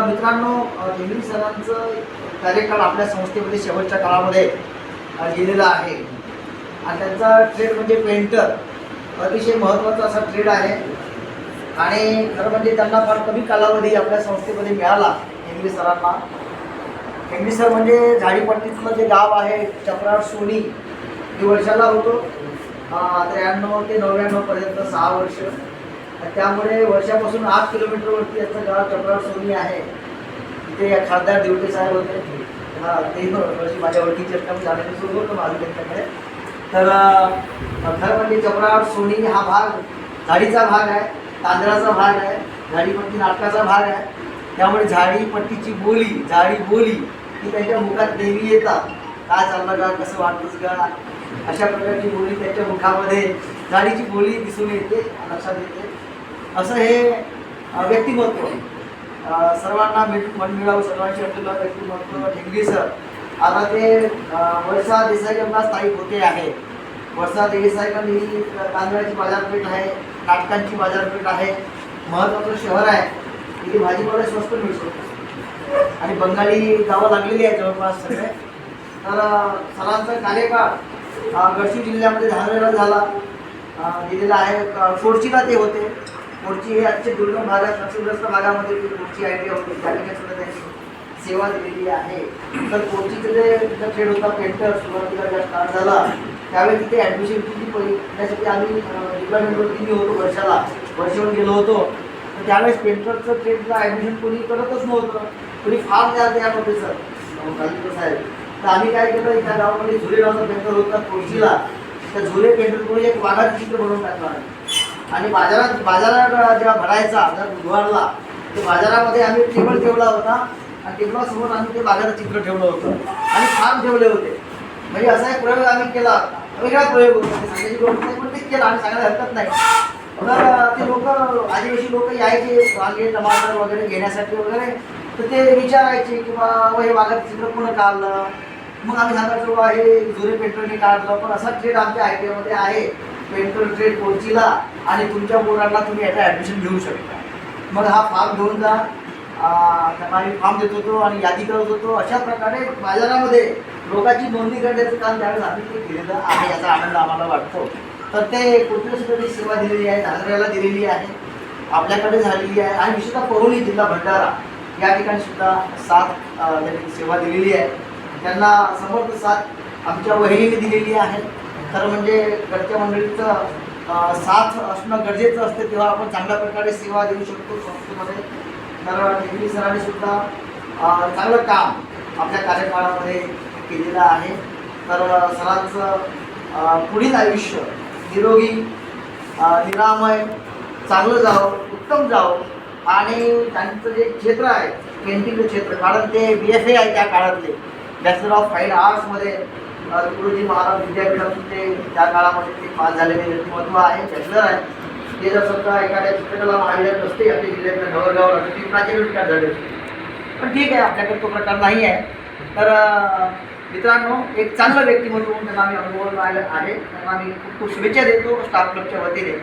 मित्रांनो, ढेंगरी सरांचं कार्यकाळ आपल्या संस्थेमध्ये शेवटच्या काळामध्ये गेलेला आहे आणि त्यांचा ट्रेड म्हणजे पेंटर अतिशय महत्त्वाचा असा ट्रेड आहे. आणि खरं म्हणजे त्यांना फार कमी कालावधी आपल्या संस्थेमध्ये मिळाला. ढेंगरी सरांना, ढेंगरी सर म्हणजे झाडीपट्टीतलं जे गाव आहे चपराळ सोनी, मी वर्षाला होतो 93 ते 99 पर्यंत 6 वर्ष. त्यामुळे वर्षापासून 8 किलोमीटरवरती याचं गाव चपराळ सोनी आहे. तिथे खासदार दिवटे साहेब होते. ते वर्षी माझ्या ओळखीचे असल्यामुळे जाण्याचं सुरू होतं माझं त्यांच्याकडे. तर खरं म्हणजे चपराळ सोनी हा भाग झाडीचा भाग आहे, तांदळाचा भाग आहे, झाडीपट्टी नाटकाचा भाग आहे. त्यामुळे झाडीपट्टीची बोली, झाडी बोली ही त्यांच्या मुखात नेहमी येतात. काय चाललं का, कसं वाटतंच का, अशा प्रकारची बोली त्यांच्या मुखामध्ये झाडीची बोली दिसून येते, लक्षात येते. असं हे व्यक्तिमत्व सर्वांना मन मिळावं, सर्वांशी असलेलं व्यक्तिमत्व ढेंगरी सर. आता ते वर्षा देसाईंना स्थायिक होते आहे. वर्षा देसाईंनी ही तांदळाची बाजारपेठ आहे, नाटकांची बाजारपेठ आहे, महत्त्वाचं शहर आहे. इथे भाजीपाला स्वस्त मिळतो आणि बंगाली गावं लागलेली आहे जवळपास सगळे. तर सरांचा कार्यकाळ गडचिरोली जिल्ह्यामध्ये धानेला झाला दिलेला आहे. कोरचीला ते होते. कोरची हे आजचे दुर्गम भागात, नक्षलग्रस्त भागामध्ये कोरची आयडिया होती, त्या ठिकाणी सुद्धा त्यांनी सेवा दिलेली आहे. तर कोरचीचं जे ट्रेड होता पेंटर, सुरुवातीला ज्या स्टार्ट झाला त्यावेळी तिथे ॲडमिशन त्यासाठी आम्ही डिपार्टमेंटवरती मी होतो वर्षावर गेलो होतो. तर त्यावेळेस पेंटरचं ट्रेडला ॲडमिशन कोणी करतच नव्हतं, कोणी फार द्या नव्हते सर राजेंद्र साहेब. तर आम्ही काय केलं, एका गावामध्ये झुले नावाचा पेंटर होता कोरचीला. त्या झुले पेंटर कोणी एक वाघाचं चित्र बनवून टाकलं आणि बाजारात जेव्हा भरायचा जर बुधवारला ते बाजारामध्ये आम्ही टेबल ठेवला होता आणि टेबलासमोर आम्ही ते बाजाराचं चित्र ठेवलं होतं आणि फार्म ठेवले होते. म्हणजे असा एक प्रयोग आम्ही केला, वेगळा प्रयोग होता. सांगायची गोष्ट नाही, पण ते केला आणि सांगायला हरकत नाही. तर ते लोक, आदिवासी लोक यायचे वांगे टमाटर वगैरे घेण्यासाठी वगैरे. तर ते विचारायचे की बा हे वाघाचं चित्र कोण काढलं. मग आम्ही सांगायचो बा हे जुरे पेंटरने काढलं. पण असा ट्रेड आमच्या आयटीआयमध्ये आहे, पेंटर ट्रेड कोरचीला, आणि तुमच्या पोरांना तुम्ही याचा ॲडमिशन घेऊ शकता. मग हा फॉर्म घेऊन जा. त्यांना आम्ही फॉर्म देत होतो आणि यादी करत होतो. अशा प्रकारे बाजारामध्ये लोकांची नोंदणी करण्याचं काम त्यावेळेस आम्ही ते केलेलं आहे, याचा आनंद आम्हाला वाटतो. तर ते कोथरूडला सेवा दिलेली आहे, धानेराला दिलेली आहे, आपल्याकडे झालेली आहे. आणि विशेषतः पवनी जिल्हा भंडारा या ठिकाणी सुद्धा साथ त्यांनी सेवा दिलेली आहे. त्यांना समर्थ साथ आमच्या वहिनीने दिलेली आहे. खरं म्हणजे घरच्या मंडळीचं साथ असणं गरजेचं असते, तेव्हा आपण चांगल्या प्रकारे सेवा देऊ शकतो संस्थेमध्ये. तर ढेंगरी सरांनी सुद्धा चांगलं काम आपल्या कार्यकाळामध्ये केलेलं आहे. तर सरांचं पुढील आयुष्य निरोगी, निरामय, चांगलं जावं, उत्तम जावं. आणि त्यांचं जे क्षेत्र आहे पेंटिंगचं क्षेत्र, कारण ते BFA आहे त्या काळातले, बॅचलर ऑफ फाईन आर्ट्समध्ये तुकडोजी महाराज विद्यापीठातून ते त्या काळामध्ये ते पास झालेले व्यक्तिमत्व आहे, बॅचलर आहे. ते जर स्वतः एखाद्या चित्रकला महाविद्यालयात नसते आपल्या जिल्ह्यातल्या नवरगावला तर ती प्राचार्य झाले असते. पण ठीक आहे, आपल्याकडे तो प्रकार नाही आहे. तर मित्रांनो, एक चांगलं व्यक्तिमत्व म्हणून त्यांना आम्ही अनुभव आहे. त्यांना आम्ही खूप खूप शुभेच्छा देतो स्टाफ क्लबच्या वतीने.